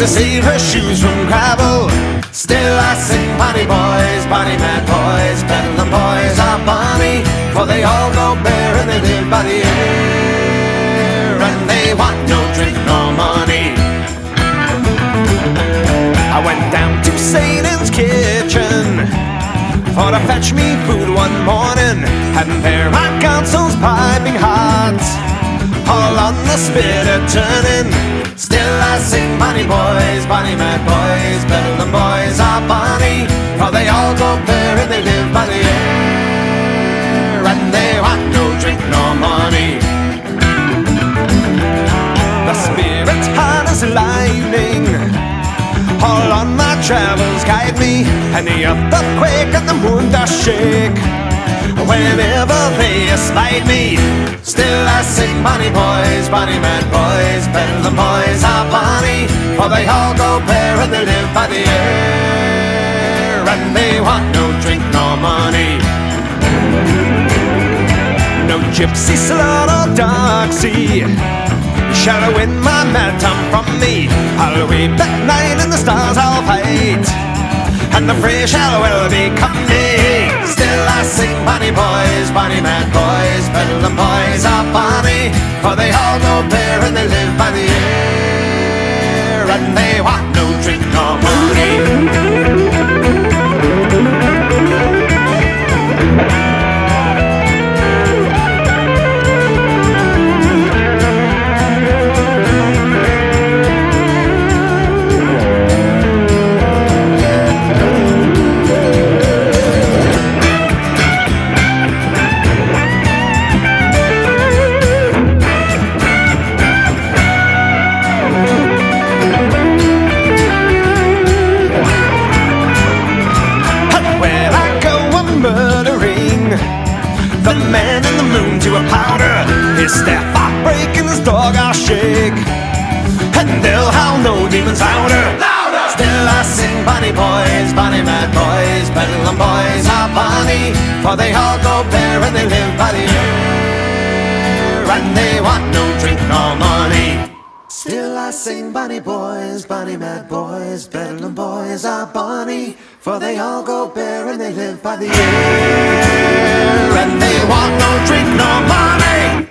to save her shoes from gravel. Still I sing bonny boys, bonny mad boys, Bedlam boys are bonny, for they all go bare and they live by the air, and they want no drink nor money. I went down to Satan's kitchen for to fetch me food one morning, and there my console's piping hot, all on the spit a turning. Still I sing bonny boys, bonny mad boys, Bedlam boys are bonny, for they all go bare and they live by the air, and they want no drink nor money. The spirit hand is lightning, all on my travels guide me, and the earth quake and the moon does shake whenever they espied me. Still I sing bonny boys, bonny mad boys, Bedlam boys are bonny, for they all go bare and they live by the air, and they want no drink nor money. No gypsy, slut or dark sea shall win my mad tongue from me. I'll weep at night and the stars I'll fight, and the fray shall well become me. Still I sing bonny boys, bonny mad boys, Bedlam boys are bonny, for they all go bare and they live by the air, and they want no drink nor money. The man in the moon to a powder, his staff I break and his dog I shake, and they'll howl no demons louder. Still I sing bonny boys, bonny mad boys, Bedlam boys are bonny, for they all go bare and they live by the air, and they want no drink nor money. Still I sing bonny boys, bonny mad boys, Bedlam boys are bonny, for they all go bare and they live by the air, and they want no drink nor money.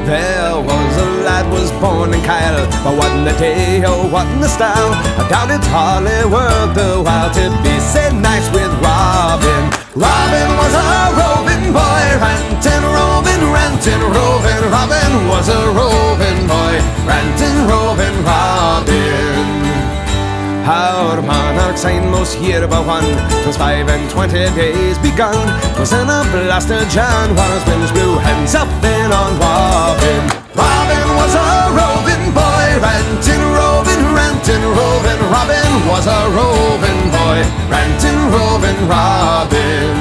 There was a lad was born in Kyle, but what in the day or what in the style, I doubt it's hardly worth the while to be said nice with Rovin. Rovin was a roving boy, rantin', roving, rantin', roving. Rovin was a roving boy, rantin', roving, Rovin. How the monarch's most year but one, 'twas 25 days begun, was in a blast of John, while his winds blew hands up in on Rovin. Rovin was a roving boy, rantin', roving, rantin', roving. Rovin was a roving boy, rantin', roving, Rovin.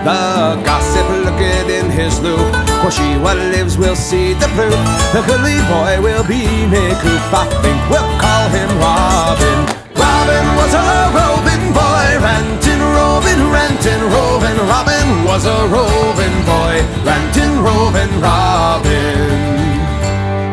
The gossip looked in his loop, for she what lives will see the proof. The goodly boy will be nae coof, I think we'll call him Rovin. Rovin was a roving boy, rantin', roving, rantin', roving. Rovin was a roving boy, rantin', roving, Rovin.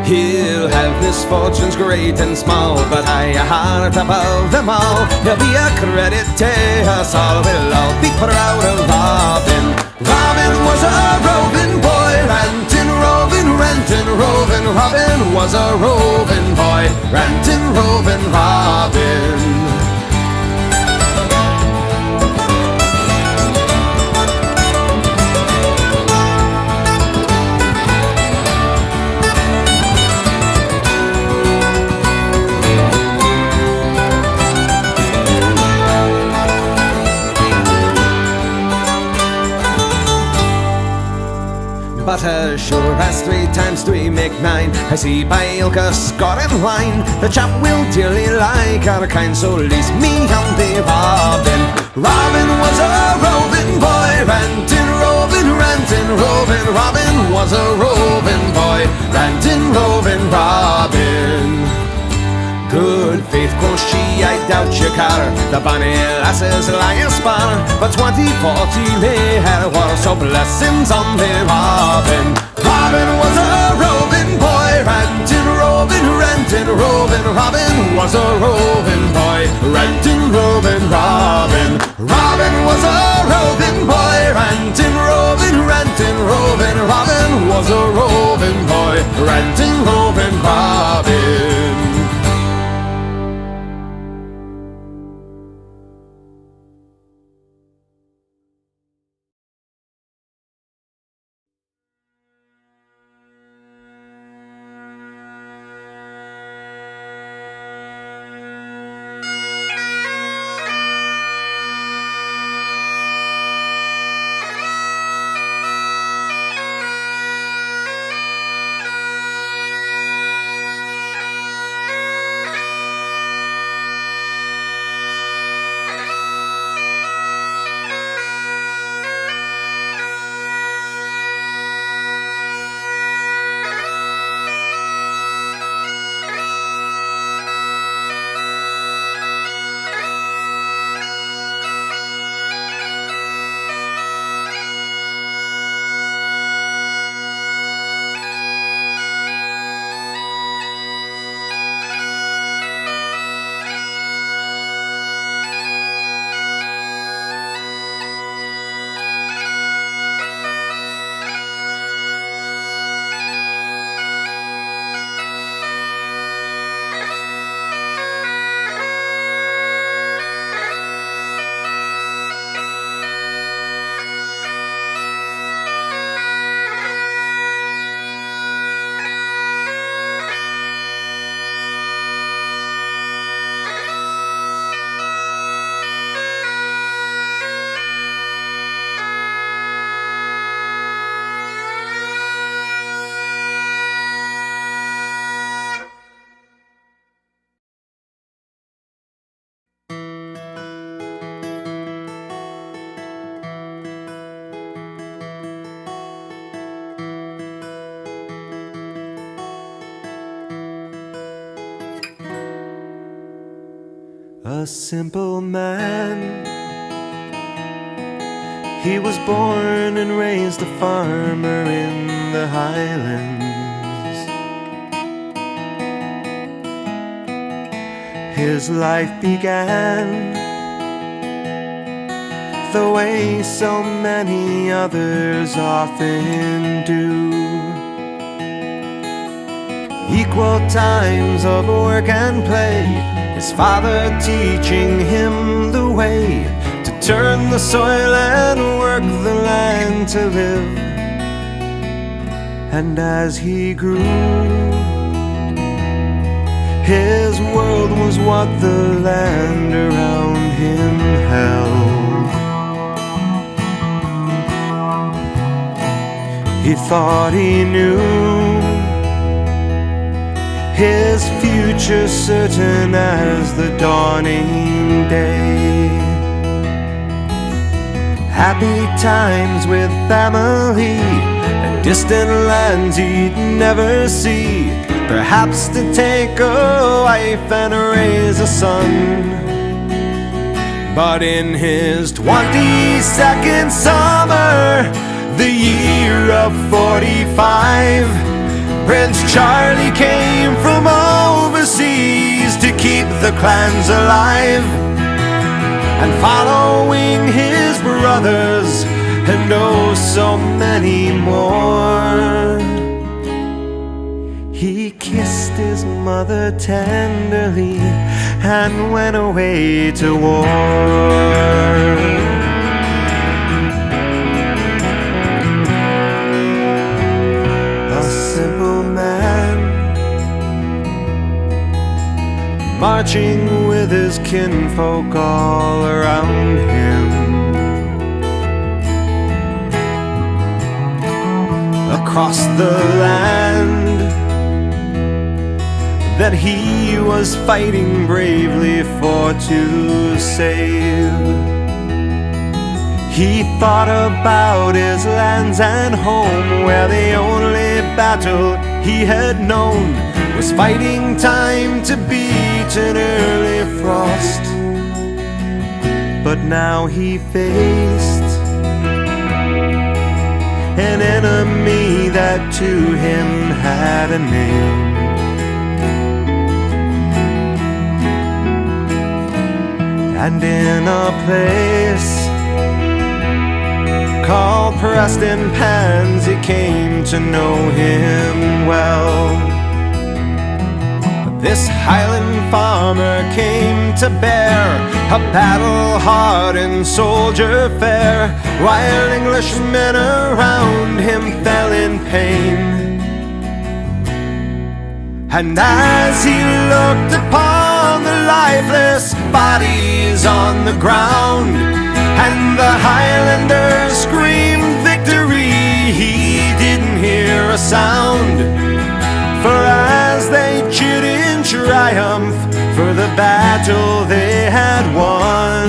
He'll have misfortunes great and small, but high heart above them all. He'll be a credit to us all, we'll all be proud of Rovin. Rovin was a roving boy, rantin', roving, rantin', roving. Rovin was a roving boy, rantin', roving, Rovin. But as sure as 3 times 3 make 9, I see by Ilka score in line, the chap will dearly like our kind, so lease me on the Rovin. Rovin was a roving boy, rantin', roving, rantin', roving. Rovin was a roving boy, rantin', roving, Rovin. good faith, quoth she, I doubt you car. The bonny lasses lying span, but 20-40 they had war, so blessings on the Robin. Robin was a roving boy, rantin', roving, rantin', roving. Robin was a roving boy, rantin', roving, Robin. Robin was a roving boy, rantin', roving, rantin', roving. Robin was a roving boy, rantin', roving, Robin. A simple man, he was born and raised a farmer in the Highlands. His life began the way so many others often do. Equal times of work and play, his father teaching him the way to turn the soil and work the land to live. And as he grew, his world was what the land around him held. He thought he knew his future certain as the dawning day. Happy times with family and distant lands he'd never see. Perhaps to take a wife and raise a son. But in his 22nd summer, the year of 45, Prince Charlie came from overseas to keep the clans alive. And following his brothers and oh so many more, he kissed his mother tenderly and went away to war. Marching with his kinfolk all around him, across the land that he was fighting bravely for to save. He thought about his lands and home, where the only battle he had known was fighting time to beat an early frost. But now he faced an enemy that to him had a name. And in a place called Preston Pans, he came to know him well. This Highland farmer came to bear a battle-hardened soldier fair, while Englishmen around him fell in pain. And as he looked upon the lifeless bodies on the ground, and the Highlanders screamed victory, he didn't hear a sound. For as they cheered in triumph for the battle they had won,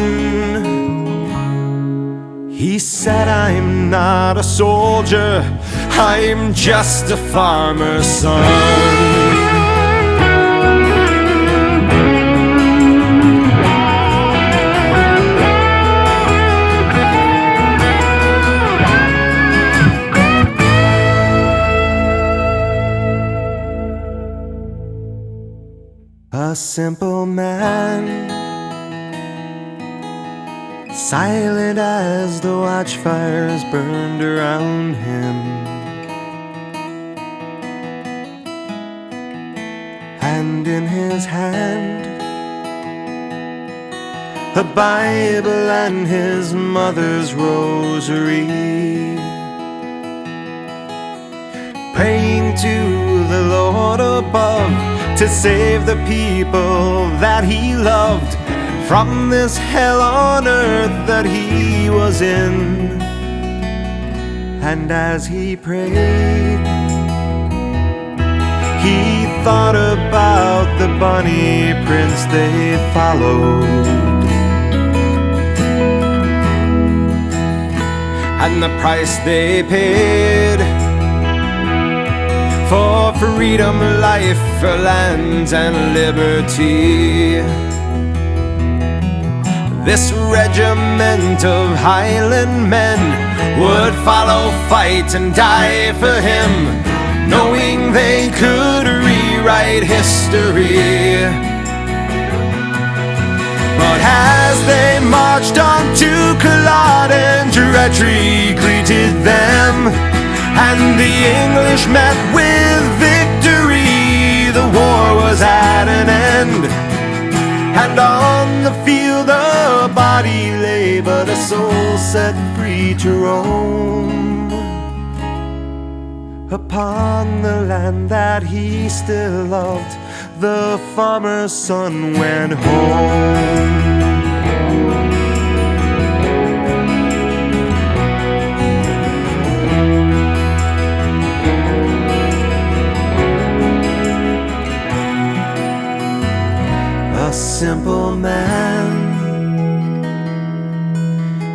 he said, "I'm not a soldier, I'm just a farmer's son." A simple man, silent as the watchfires burned around him, and in his hand a Bible and his mother's rosary, praying to the Lord above to save the people that he loved from this hell on earth that he was in. And as he prayed, he thought about the bonny prince they followed, and the price they paid for freedom, life, for lands and liberty. This regiment of Highland men would follow, fight and die for him, knowing they could rewrite history. But as they marched on to Culloden, Treachery greeted them, and the English met with victory. The war was at an end, and on the field a body lay, but a soul set free to roam upon the land that he still loved. The farmer's son went home. Simple man,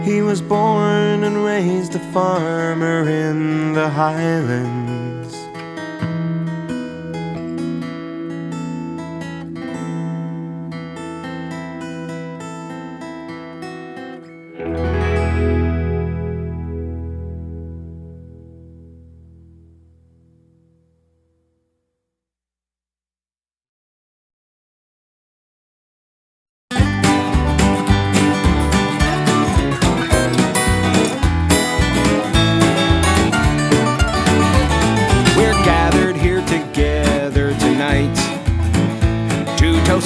he was born and raised a farmer in the Highlands.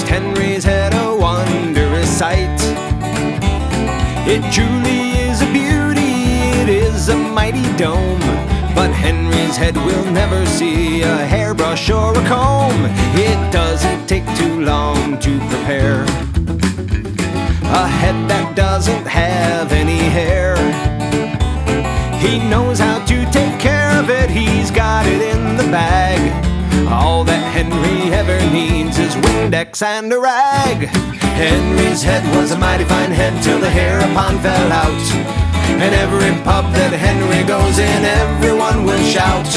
Henry's head, a wondrous sight. It truly is a beauty, it is a mighty dome, but Henry's head will never see a hairbrush or a comb. It doesn't take too long to prepare a head that doesn't have any hair. He knows how to take care of it, he's got it in the bag. All that Henry ever needs is Windex and a rag. Henry's head was a mighty fine head till the hair upon fell out. And every pub that Henry goes in, everyone will shout,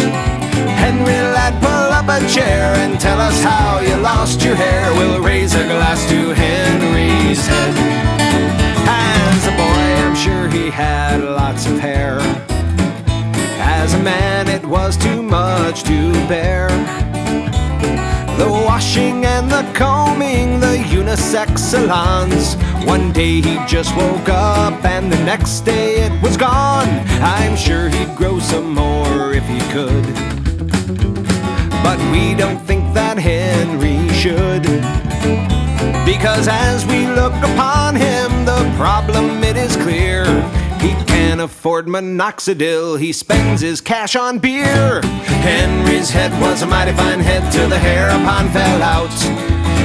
Henry lad, up a chair and tell us how you lost your hair. We'll raise a glass to Henry's head. As a boy, I'm sure he had lots of hair. As a man, it was too much to bear. The washing and the combing, the unisex salons. One day he just woke up and the next day it was gone. I'm sure he'd grow some more if he could, but we don't think that Henry should. Because as we look upon him, the problem it is clear. He can't afford minoxidil, he spends his cash on beer. Henry's head was a mighty fine head till the hair upon fell out.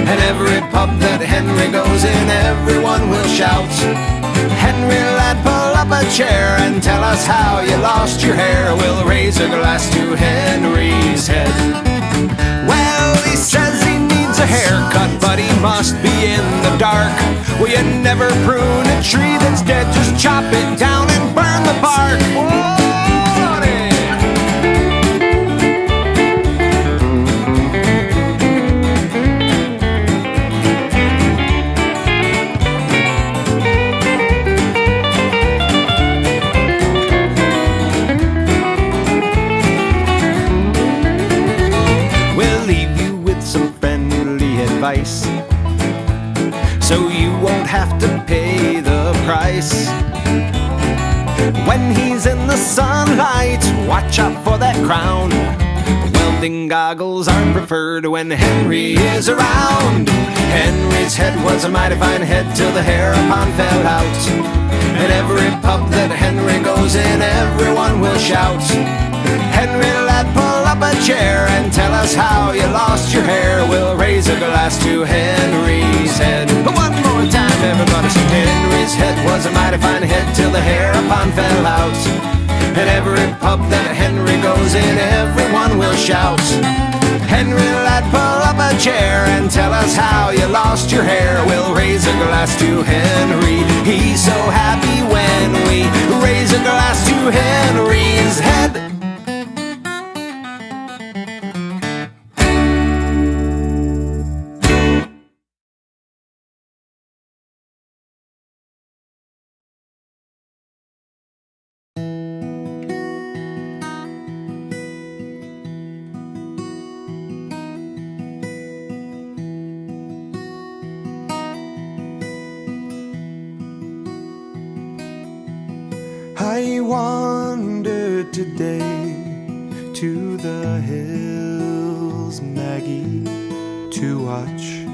And every pub that Henry goes in, everyone will shout, Henry lad, pull up a chair and tell us how you lost your hair. We'll raise a glass to Henry's head. Well, he says he needs a haircut, but he must be in the dark. Well, you never prune a tree that's dead, just chop it down and burn the bark. Advice, so you won't have to pay the price. When he's in the sunlight, watch out for that crown. Welding goggles aren't preferred when Henry is around. Henry's head was a mighty fine head till the hair upon fell out. And every pub that Henry goes in, everyone will shout, Henry lad, pull up a chair and tell us how you lost your hair. We'll raise a glass to Henry's head. One more time, everybody sing. Henry's head was a mighty fine head till the hair upon fell out. And every pub that Henry goes in, everyone will shout, Henry lad, pull up a chair and tell us how you lost your hair. We'll raise a glass to Henry. He's so happy when we raise a glass to Henry's head. I wandered today to the hills, Maggie, to watch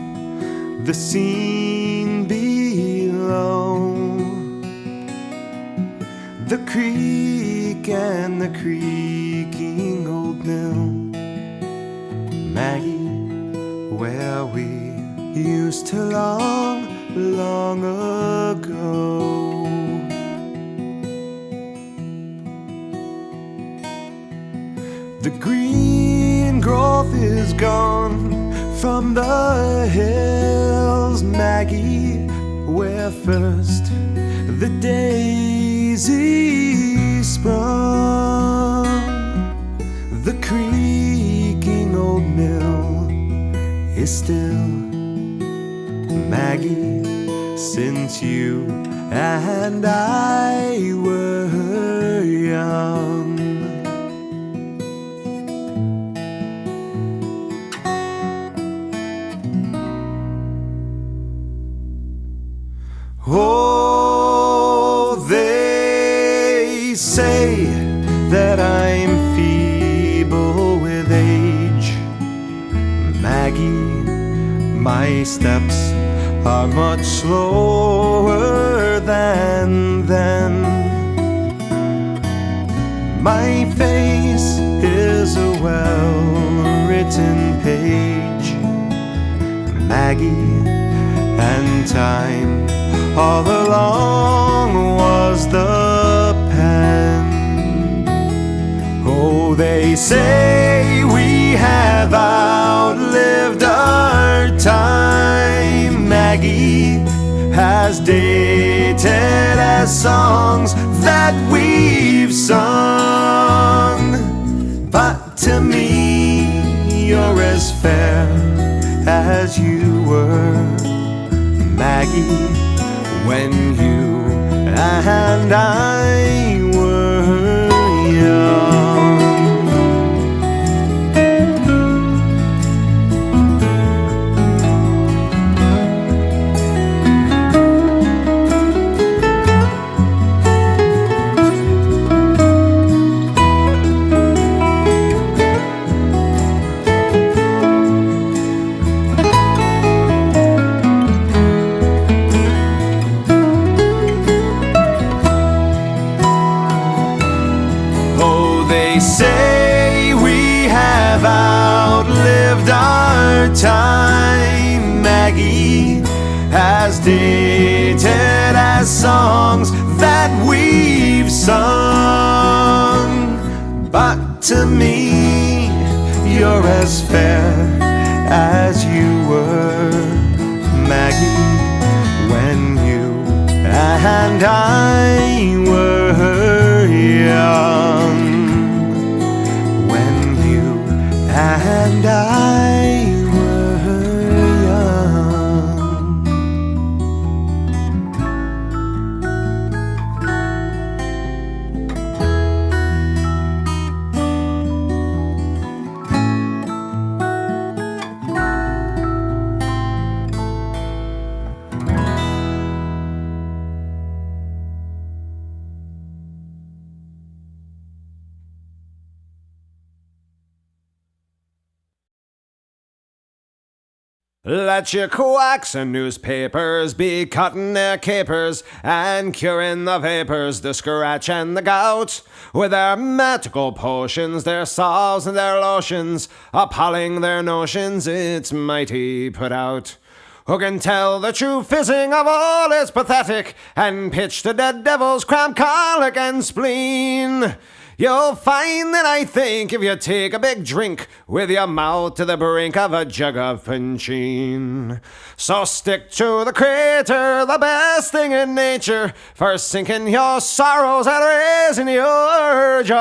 the scene below. The creek and the creaking old mill, Maggie, where we used to long, long ago. The green growth is gone from the hills, Maggie, where first the daisy sprung. The creaking old mill is still, Maggie, since you and I were young. Oh, they say that I'm feeble with age, Maggie, my steps are much slower than then. My face is a well-written page, Maggie, and time all along was the pen. Oh, they say we have outlived our time, Maggie, as dated as songs that we've sung. But to me, as you were, Maggie, when you and I were young. Time, Maggie, as dated as songs that we've sung. But to me, you're as fair as you were, Maggie, when you and I were young. When you and I let your quacks and newspapers be cutting their capers and curing the vapors, the scratch and the gout, with their magical potions, their salves and their lotions, appalling their notions, it's mighty put out. Who can tell the true fizzing of all is pathetic, and pitch the dead devil's cramp, colic and spleen? You'll find that I think if you take a big drink with your mouth to the brink of a jug of punchine. So stick to the crater, the best thing in nature, for sinking your sorrows and raising your joys.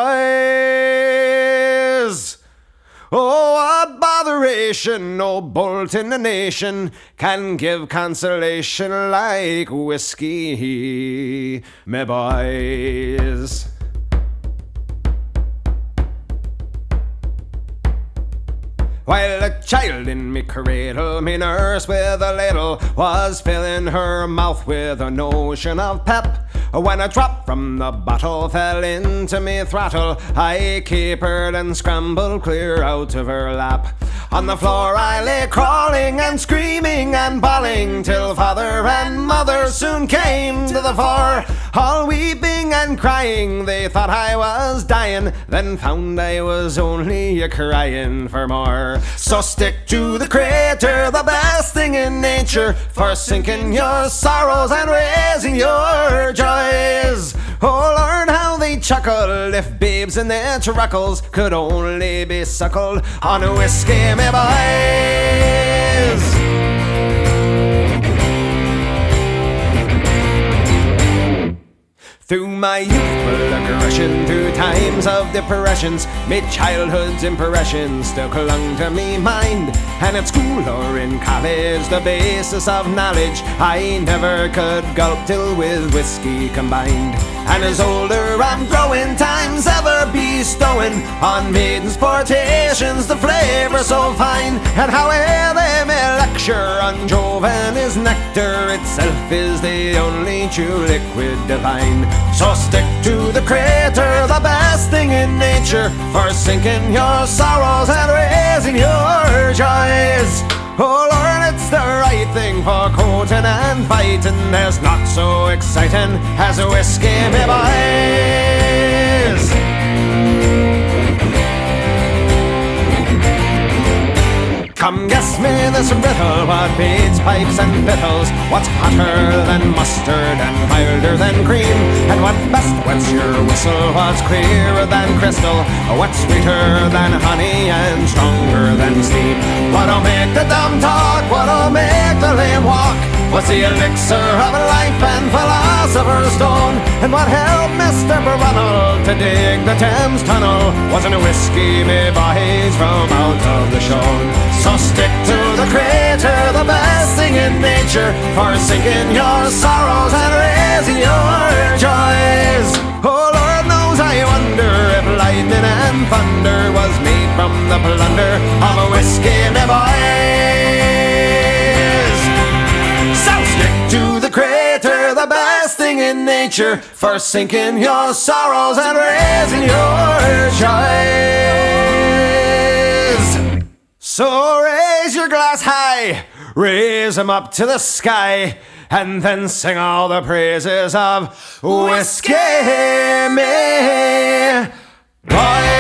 Oh, what botheration, no bolt in the nation can give consolation like whiskey, me boys. While a child in me cradle, me nurse with a ladle was filling her mouth with a notion of pep. When a drop from the bottle fell into me throttle, I capered and scrambled clear out of her lap. On the floor I lay crawling and screaming and bawling, till father and mother soon came to the fore. All weeping and crying, they thought I was dying, then found I was only a-crying for more. So stick to the crater, the best thing in nature, for sinking your sorrows and raising your joys. Oh, learn how they chuckled if babes in their truckles could only be suckled on a whiskey, me boys. Through my youthful aggression, through times of depressions, me childhood's impressions still clung to me mind. And at school or in college, the basis of knowledge I never could gulp till with whiskey combined. And as older I'm growing, time's ever bestowing on maidens' potations the flavour so fine. And however they may lecture on Jovan, his nectar itself is the only true liquid divine. So stick to the crater, the best thing in nature, for sinking your sorrows and raising your joys. Oh Lord, it's the right thing for courting and fighting. There's not so exciting as a whiskey, me boys. Come guess me this riddle, what beats pipes and fiddles? What's hotter than mustard and milder than cream? And what best wets your whistle? What's clearer than crystal? What's sweeter than honey and stronger than steam? What'll make the dumb talk? What'll make the lame walk? What's the elixir of life and philosopher's stone? And what helped Mr. Brunel to dig the Thames Tunnel? Wasn't a whiskey, me boys, from out of the Shone. So stick to the crater, nature, forsaking your sorrows and raising your joys. Oh Lord knows I wonder if lightning and thunder was made from the plunder of a whiskey, me boys. So stick to the crater, the best thing in nature, forsaking your sorrows and raising your joys. So raise your glass high, raise 'em up to the sky, and then sing all the praises of whiskey, me boys.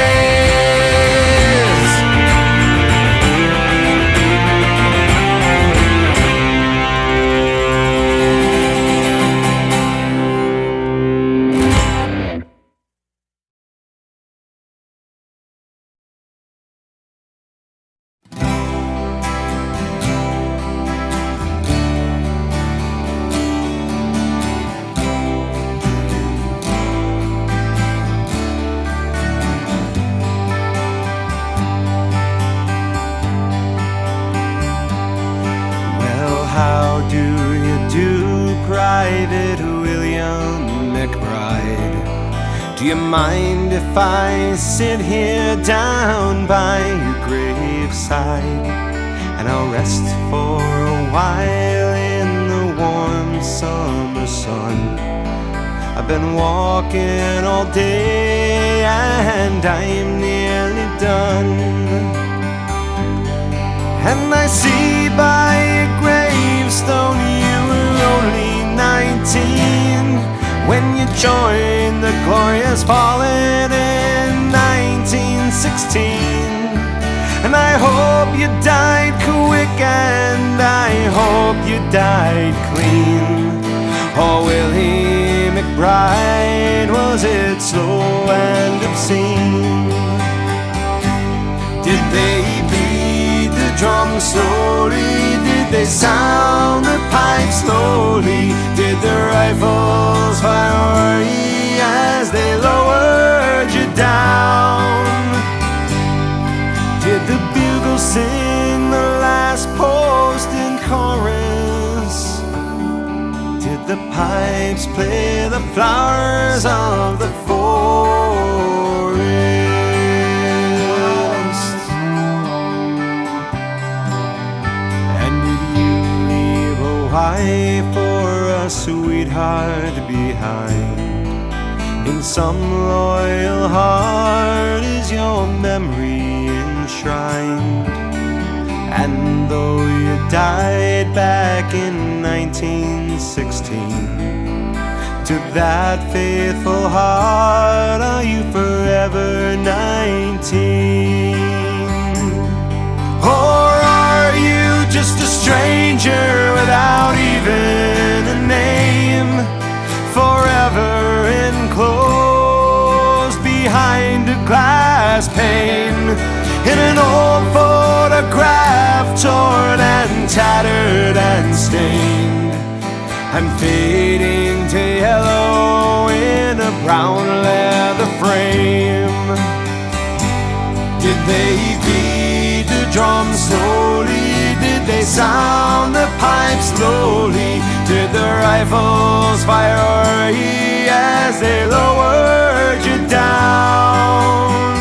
Private William McBride, do you mind if I sit here down by your graveside, and I'll rest for a while in the warm summer sun? I've been walking all day and I'm nearly done, and I see by your gravestone you were only 19 when you joined the glorious fallen in 1916. And I hope you died quick and I hope you died clean. Oh, Willie McBride, was it slow and obscene? Did they beat the drum slowly? Did they sound the pipe slowly? Did the rifles fire as they lowered you down? Did the bugle sing the last post in chorus? Did the pipes play the flowers of the forest? And did you leave a wife or a sweetheart behind? In some loyal heart is your memory enshrined. And though you died back in 1916, to that faithful heart are you forever 19? Or are you just a stranger without even a name, forever enclosed behind a glass pane, in an old photograph, torn and tattered and stained, and fading to yellow in a brown leather frame? Did they beat the drum slowly? Did they sound the pipe slowly? Did the rifles fire as they lowered you down?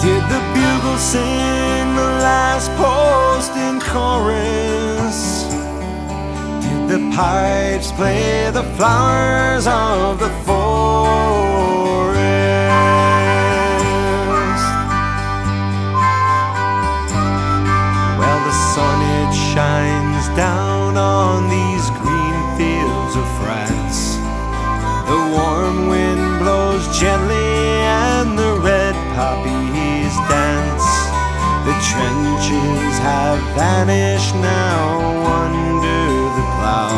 Did the bugle sing the last post in chorus? Did the pipes play the flowers of the forest? Well, the sun, it shines down on these green fields of France. The warm wind blows gently and the red poppies dance. The trenches have vanished now under the plow.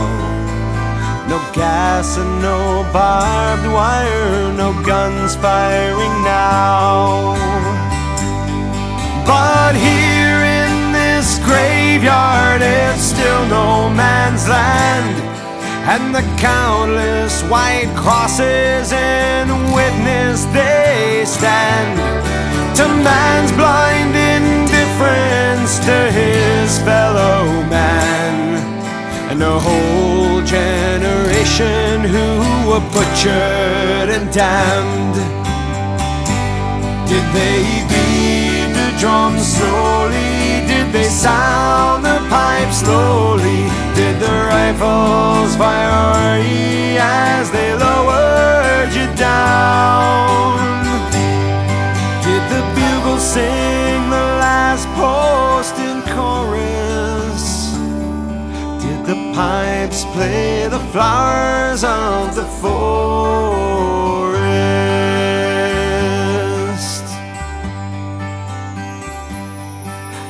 No gas and no barbed wire, no guns firing now. But here in this graveyard, it's still no man's land, and the countless white crosses in witness they stand to man's blind indifference to his fellow man. and a whole generation who were butchered and damned. Did they beat the drums slowly? Did they sound the pipes slowly? Did the rifles fire as they lowered you down? Did the bugle sing the last post in chorus? Did the pipes play the flowers of the forest?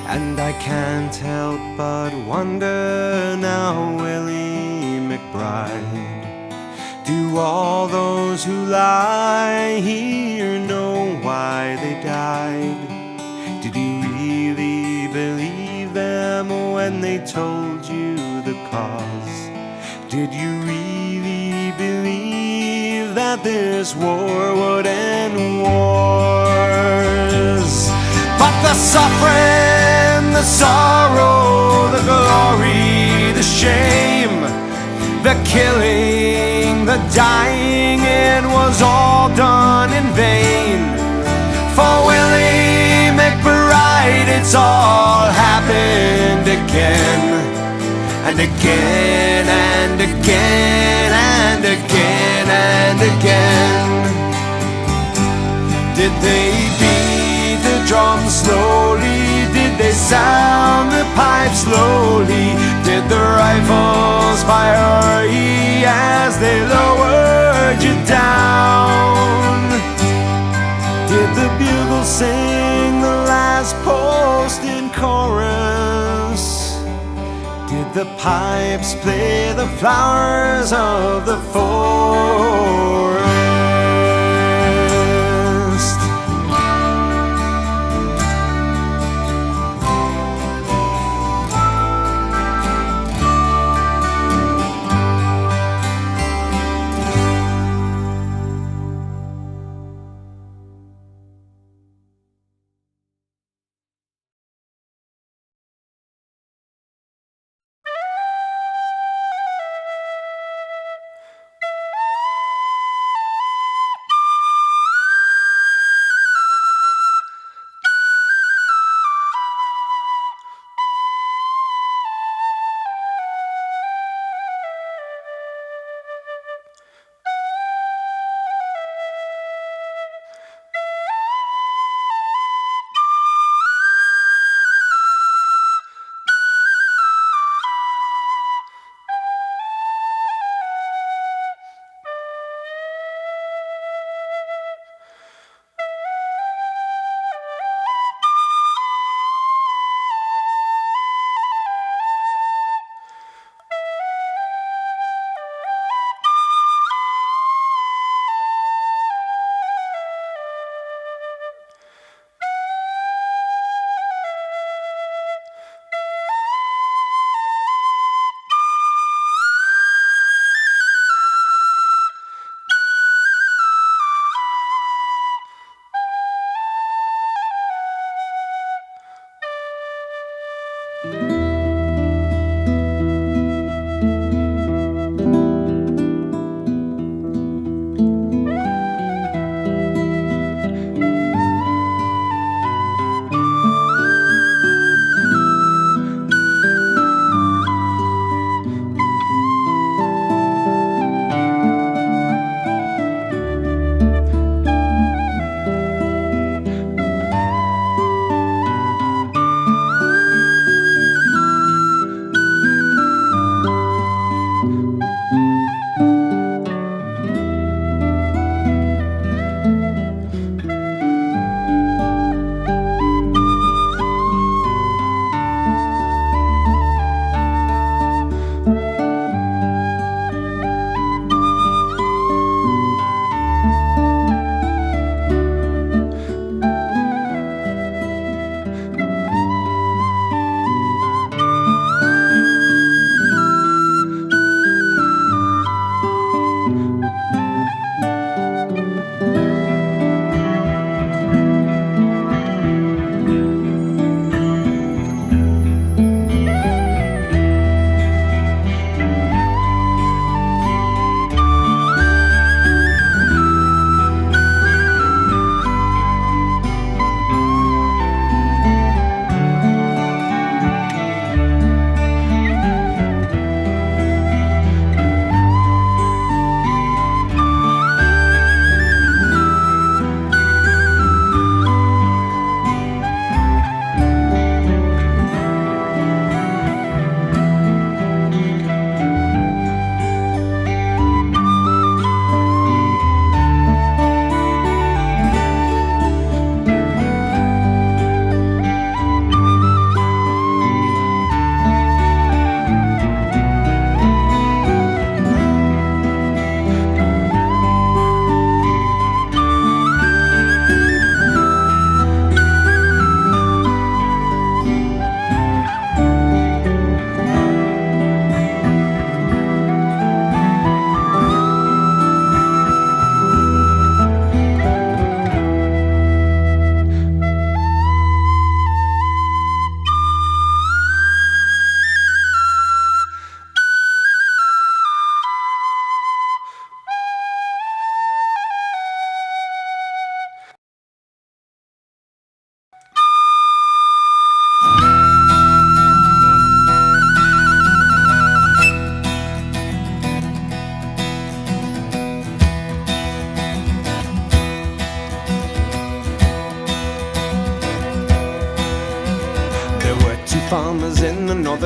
And I can't help but wonder now, Willie McBride, do all those who lie here know why they died? Did you really believe them when they told you the cause? Did you really believe that this war would end wars? But the suffering, the sorrow, the glory, the shame, the killing, the dying, it was all done in vain. For Willie McBride, it's all happened again, and again, and again, and again, and again. Did they beat the drums slowly? Did they sound the pipes slowly? Did the rifles fire as they lowered you down? Did the bugle sing the last post in chorus? Did the pipes play the flowers of the forest?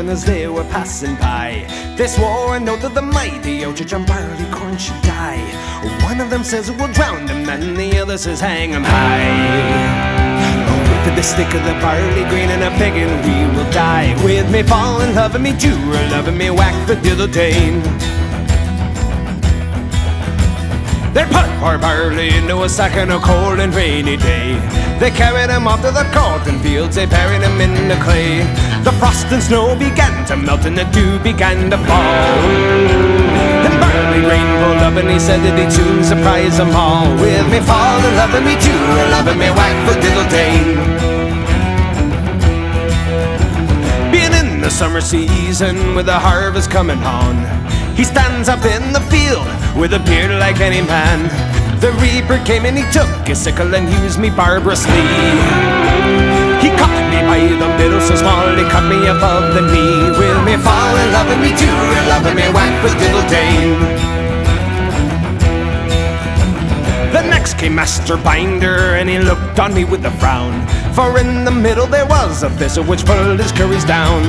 something as they were passing by. They swore an oath that the mighty old Jon Barleycorn should die. One of them says we'll drown him, and the other says hang him high. With the stick of the barley green and a begging we will die. With me fall in love and me Jew or loving me whack the diddle dane. They put poor Barley into a sack on a cold and rainy day. They carried him off to the cotton fields, they buried him in the clay. The frost and snow began to melt and the dew began to fall. And Barley Green pulled up and he said that he'd soon surprise them all. With me fall in love and me Jew or loving me whack the diddle dane. Being in the summer season with the harvest coming on, he stands up in the field with a beard like any man. The reaper came and he took his sickle and used me barbarously. He cut me by the middle so small he cut me above the knee. Will me fall in love and me Jew or loving me whack the diddle dane. The next came Master Binder and he looked on me with a frown. For in the middle there was a thistle which pulled his curries down.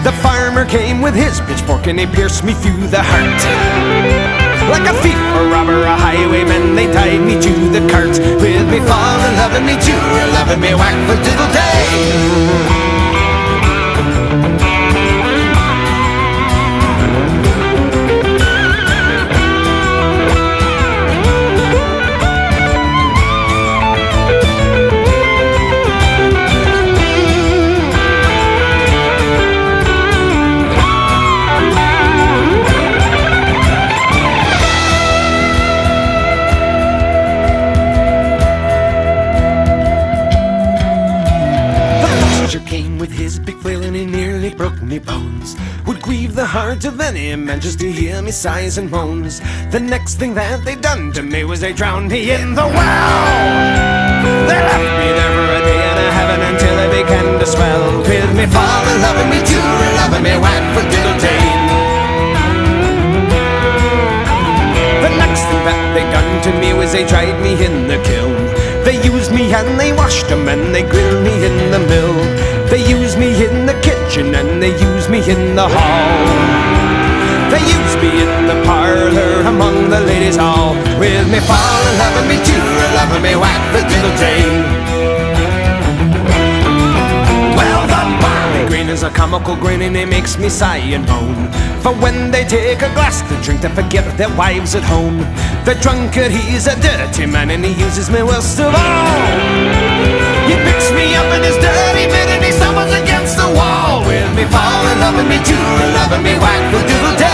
The farmer came with his pitchfork and he pierced me through the heart. Like a thief, a robber, a highwayman, they tied me to the cart. With me fall in love and me Jew or loving me whack the diddle dane. Came with his big flail and he nearly broke me bones. Would grieve the heart of any man just to hear me sighs and moans. The next thing that they done to me was they drowned me in the well. They left me there for a day and a heaven until I began to swell. With me fall in love and me Jew or loving me whack for diddle dane. The next thing that they done to me was they dried me in the kiln. They used me and they washed them and they grilled me in the mill. They used me in the kitchen and they used me in the hall. They used me in the parlour among the ladies all. With me fall in love and me Jew or loving me whack the diddle dane. Well, the barley green is a comical grin and it makes me sigh and moan. For when they take a glass to drink they forget their wives at home. The drunkard, he's a dirty man and he uses me worst of all. He picks me up in his dirty bed and he stumbles against the wall. With me fall in love and me Jew or loving me whack the diddle dane.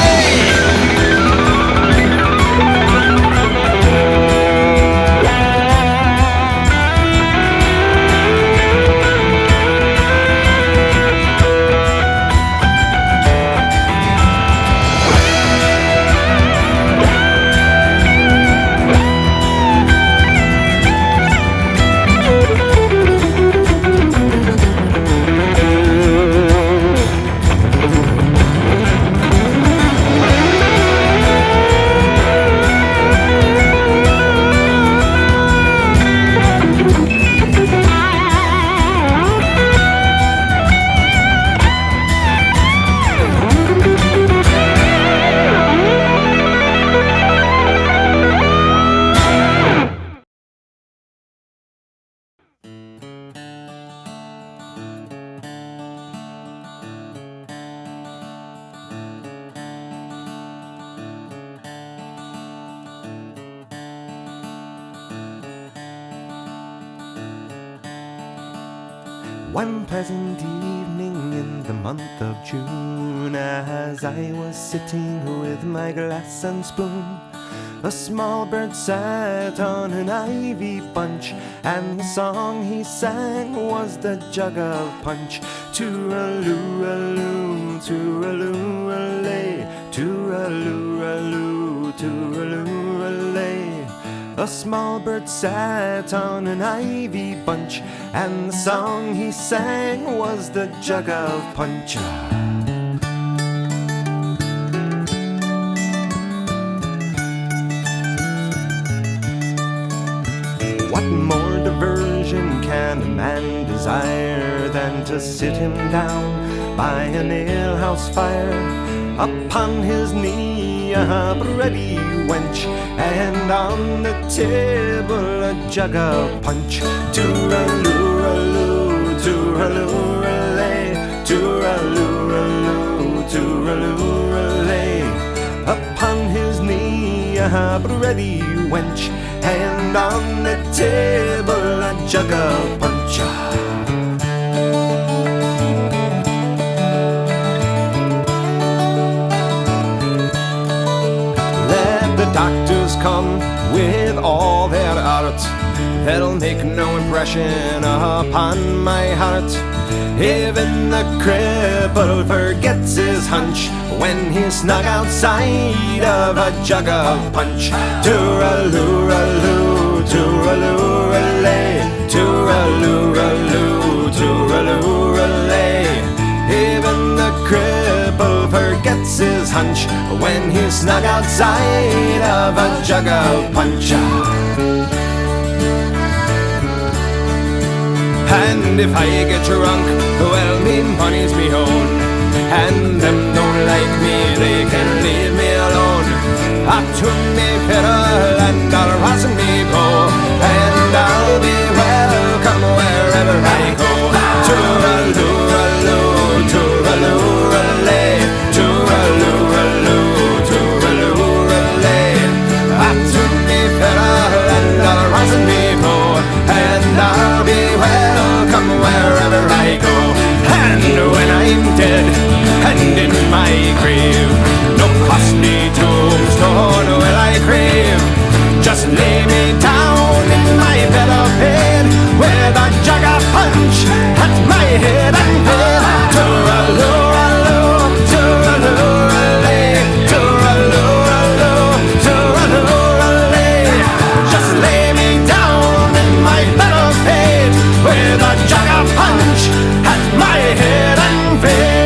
One pleasant evening in the month of June, as I was sitting with my glass and spoon, a small bird sat on an ivy bunch, and the song he sang was the Jug of Punch. Tooraloo-aloo, tooraloo-a-lay, tooraloo-aloo, tooraloo-a-lay. A small bird sat on an ivy bunch, and the song he sang was the Jug of Punch. What more diversion can a man desire than to sit him down by an alehouse fire. Upon his knee a ruddy wench, and on the table a jug of punch. Tooraloo-raloo, tooraloo-ralay, tooraloo-raloo, tooraloo-ralay. Upon his knee a ruddy wench, and on the table a jug of punch. The doctors come with all their art, that'll make no impression upon my heart. Even the cripple forgets his hunch when he's snug outside of a jug of punch. Tooraloo-raloo, tooraloo-ralay, tooraloo-raloo, tooraloo-ralay. Even the cripple forgets his hunch when he's snug outside of a jug of punch. And if I get drunk, well, me money's me own, and them don't like me, they can leave me alone. Up to me fiddle and I'll rosin me bow, and I'll be welcome wherever I go. Tooraloo-raloo, tooraloo-ralay, tooraloo-raloo, tooraloo-ralay. Up to me fiddle and I'll rosin me bow, and I'll be welcome wherever I go. And when I'm dead and in my grave, no costly tombstone will I crave. Just lay me down in my bed of bed with a jug of punch at my head and bed. Tooraloo-raloo, tooraloo-ralay, tooraloo-raloo, tooraloo-ralay. Just lay me down in my bed of bed with a jug of punch at my head and bed.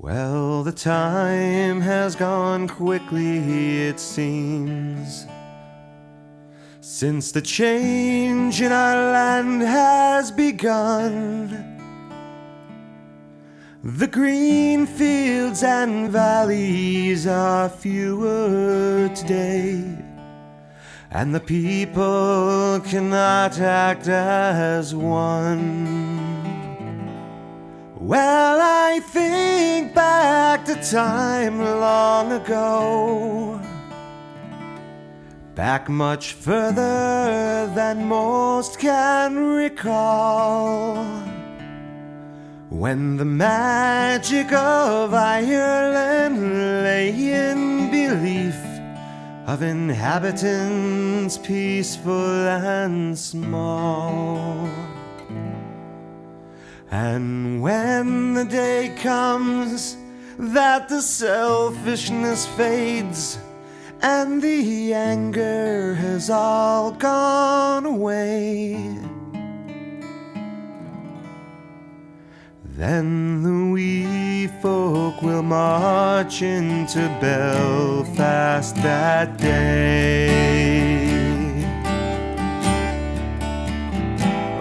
Well, the time has gone quickly, it seems, since the change in our land has begun. The green fields and valleys are fewer today, and the people cannot act as one. Well, I think back to time long ago, back much further than most can recall, when the magic of Ireland lay in belief of inhabitants peaceful and small. And when the day comes that the selfishness fades and the anger has all gone away, then the wee folk will march into Belfast that day.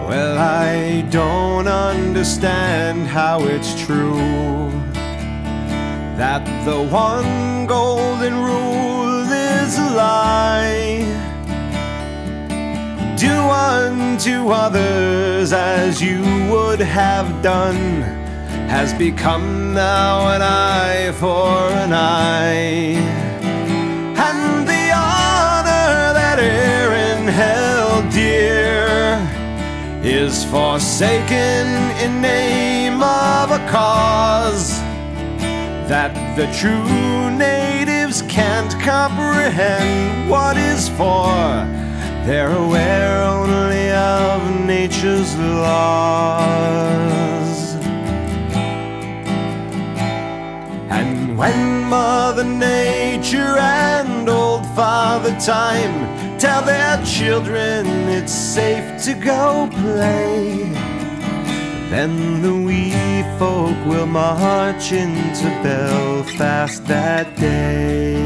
Well, I don't understand how it's true that the one golden rule is a lie. Do unto others as you would have done has become now an eye for an eye. And the honor that Aaron held dear is forsaken in name of a cause that the true natives can't comprehend what is for. They're aware only of nature's laws. And when Mother Nature and Old Father Time tell their children it's safe to go play, then the wee folk will march into Belfast that day.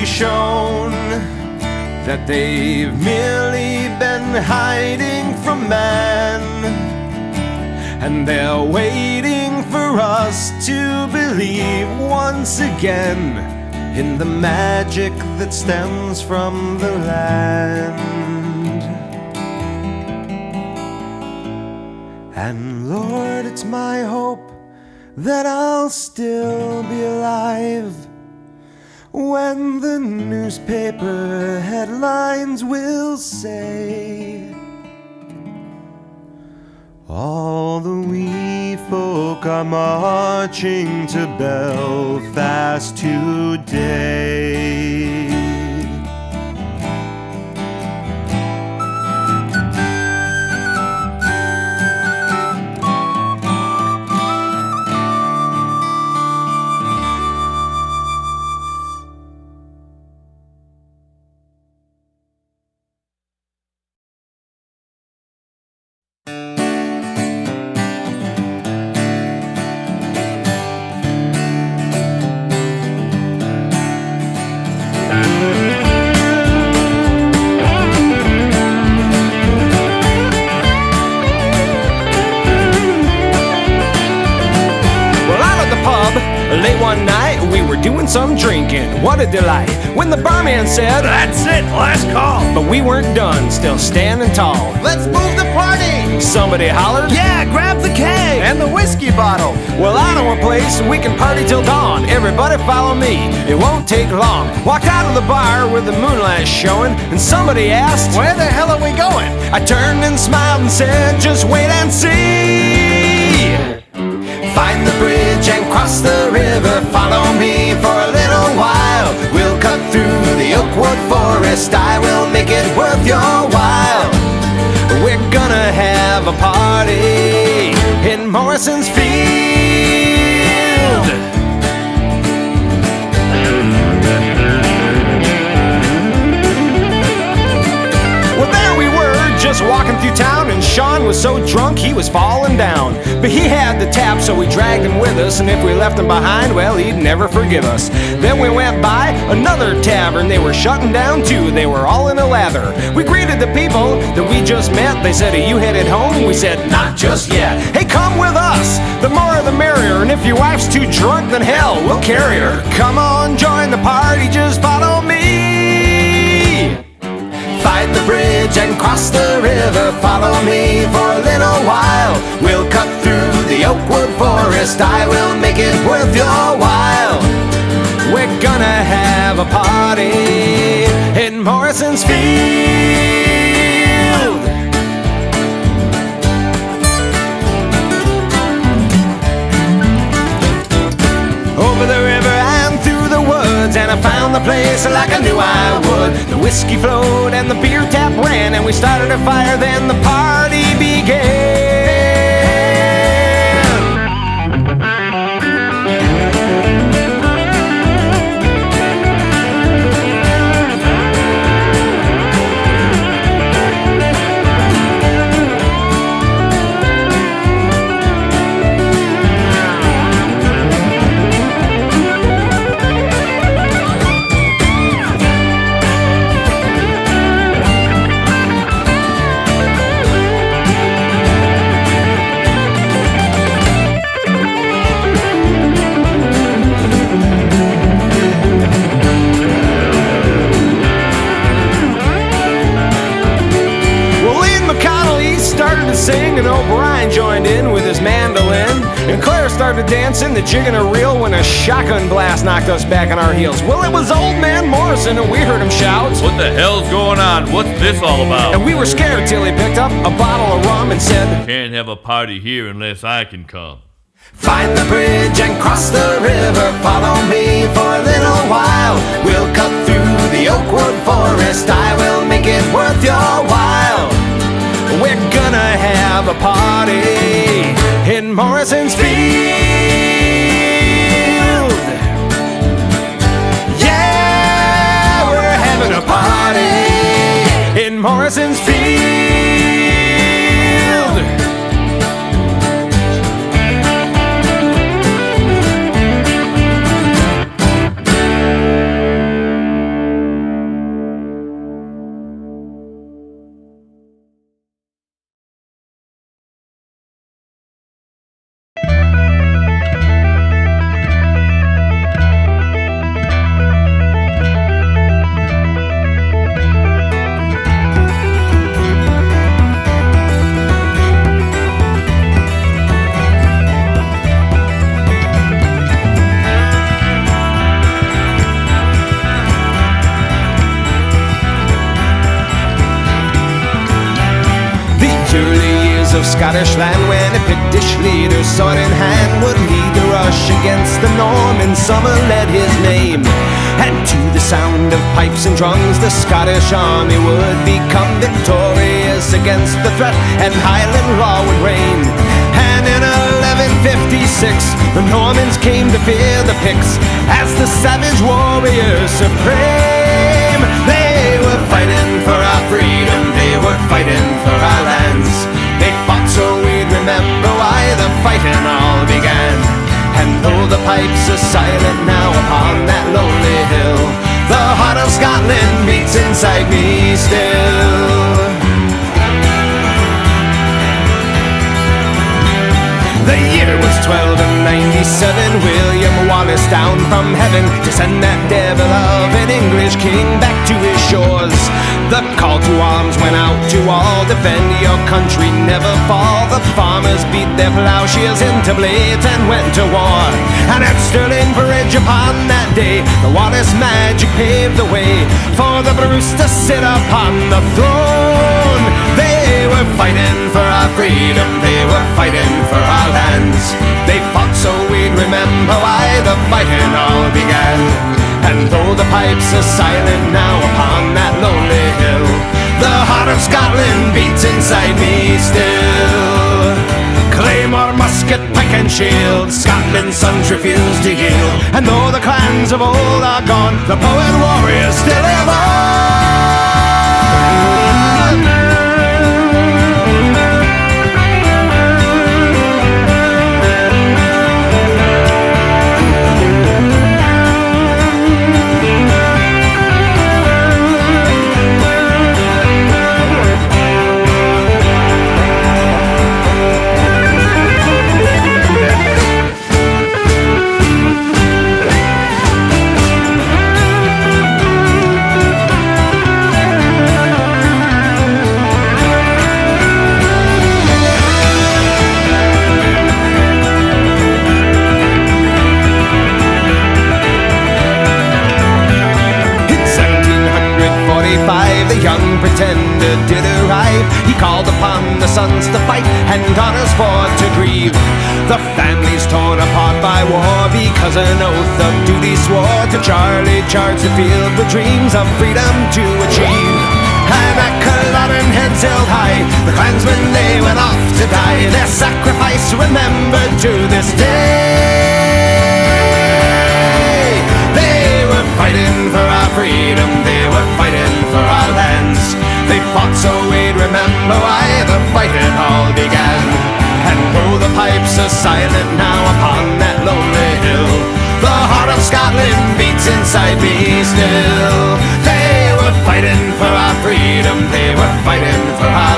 Shown that they've merely been hiding from man, and they're waiting for us to believe once again in the magic that stems from the land. And Lord, it's my hope that I'll still be alive when the newspaper headlines will say, all the wee folk are marching to Belfast today. Late one night, we were doing some drinking. What a delight when the barman said, "That's it, last call." But we weren't done, still standing tall. "Let's move the party!" Somebody hollered, "Yeah, grab the keg and the whiskey bottle." Well, I know a place we can party till dawn. Everybody follow me, it won't take long. Walked out of the bar with the moonlight showing, and somebody asked, "Where the hell are we going?" I turned and smiled and said, "Just wait and see. Find the bridge and cross the river. Follow me for a little while. We'll cut through the oakwood forest. I will make it worth your while. We're gonna have a party in Morrison's field." Well, there we were, just walking through town, and Sean was so drunk he was falling down. But he had the tap, so we dragged him with us, and if we left him behind, well, he'd never forgive us. Then we went by another tavern. They were shutting down too. They were all in a lather. We greeted the people that we just met. They said, "Are you headed home?" We said, "Not just yet." "Hey, come with us. The more the merrier. And if your wife's too drunk, then hell, we'll carry her. Come on, join the party. Just follow me. Find the bridge and cross the river. Follow me for a little while. We'll cut through the oakwood forest. I will make it worth your while. We're gonna have a party in Morrison's field. Over the river and through the woods, and I found the place like I knew I would. The whiskey flowed and the beer tap ran, and we started a fire, then the party began. Sing, and O'Brien joined in with his mandolin, and Claire started dancing the jig and a reel when a shotgun blast knocked us back on our heels. Well, it was old man Morrison, and we heard him shout, "What the hell's going on? What's this all about?" And we were scared till he picked up a bottle of rum and said, "Can't have a party here unless I can come." Find the bridge and cross the river. Follow me for a little while. We'll cut through the oakwood forest. I will make it worth your while. We're gonna have a party in Morrison's field. Yeah, we're having a party in Morrison's field. Scottish land, when a Pictish leader, sword in hand, would lead the rush against the Normans. Summer led his name, and to the sound of pipes and drums, the Scottish army would become victorious against the threat, and Highland law would reign. And in 1156, the Normans came to fear the Picts as the savage warriors supreme. They were fighting for our freedom, they were fighting for our lands. They fought so we'd remember why the fighting all began. And though the pipes are silent now upon that lonely hill, the heart of Scotland beats inside me still. The year was 1297, William Wallace down from heaven to send that devil of an English king back to his shores. The call to arms went out to all, defend your country, never fall. The farmers beat their plowshares into blades and went to war. And at Stirling Bridge upon that day, the Wallace magic paved the way for the Bruce to sit upon the throne. They were fighting for our freedom, they were fighting for our lands. They fought so we'd remember why the fighting all began. And though the pipes are silent now upon that lonely hill, the heart of Scotland beats inside me still. Claymore, musket, pike and shield, Scotland's sons refuse to yield. And though the clans of old are gone, the poet warriors still live on. sons to fight and daughters for to grieve. The families torn apart by war because an oath of duty swore to Charlie charge the field with dreams of freedom to achieve. And at Culloden heads held high, the clansmen they went off to die, their sacrifice remembered to this day. They were fighting for our freedom, they were fighting for our lands. They fought so we'd remember why the fighting all began. And though the pipes are silent now upon that lonely hill, the heart of Scotland beats inside me still. They were fighting for our freedom, they were fighting for our